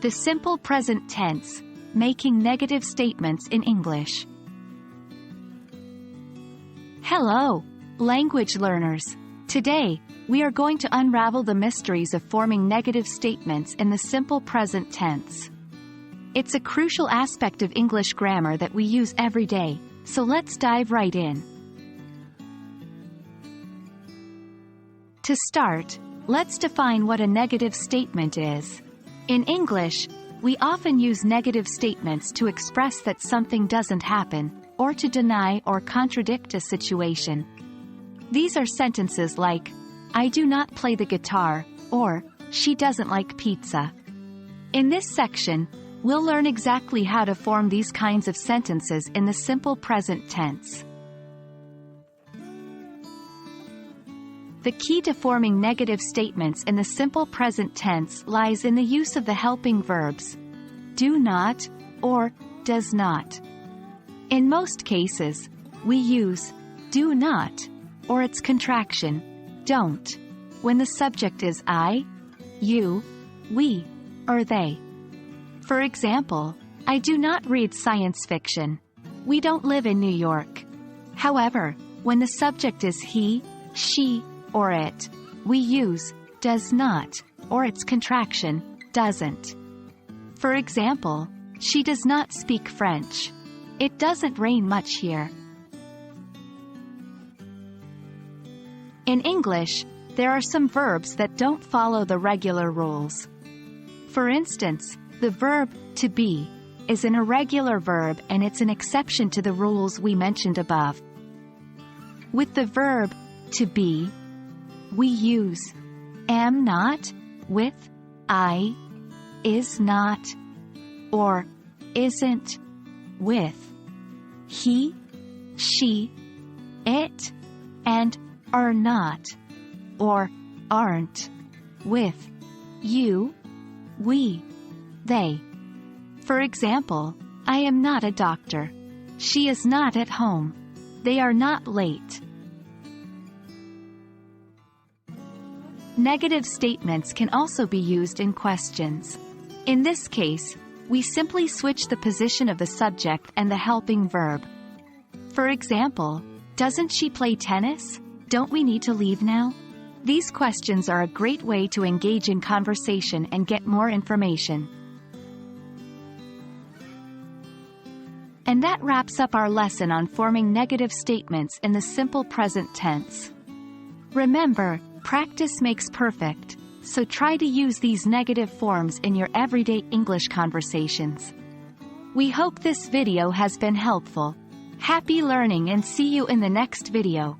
The simple present tense, making negative statements in English. Hello, language learners. Today, we are going to unravel the mysteries of forming negative statements in the simple present tense. It's a crucial aspect of English grammar that we use every day, so let's dive right in. To start, let's define what a negative statement is. In English, we often use negative statements to express that something doesn't happen, or to deny or contradict a situation. These are sentences like, I do not play the guitar, or, she doesn't like pizza. In this section, we'll learn exactly how to form these kinds of sentences in the simple present tense. The key to forming negative statements in the simple present tense lies in the use of the helping verbs do not or does not. In most cases, we use do not or its contraction don't when the subject is I, you, we, or they. For example, I do not read science fiction. We don't live in New York. However, when the subject is he, she, or it, we use does not or its contraction doesn't. For example, she does not speak French. It doesn't rain much here. In English, there are some verbs that don't follow the regular rules. For instance, the verb to be is an irregular verb and it's an exception to the rules we mentioned above. With the verb to be, we use am not with I, is not, or isn't with he, she, it, and are not, or aren't, with you, we, they. For example, I am not a doctor. She is not at home. They are not late. Negative statements can also be used in questions. In this case, we simply switch the position of the subject and the helping verb. For example, doesn't she play tennis? Don't we need to leave now? These questions are a great way to engage in conversation and get more information. And that wraps up our lesson on forming negative statements in the simple present tense. Remember, practice makes perfect, so try to use these negative forms in your everyday English conversations. We hope this video has been helpful. Happy learning and see you in the next video.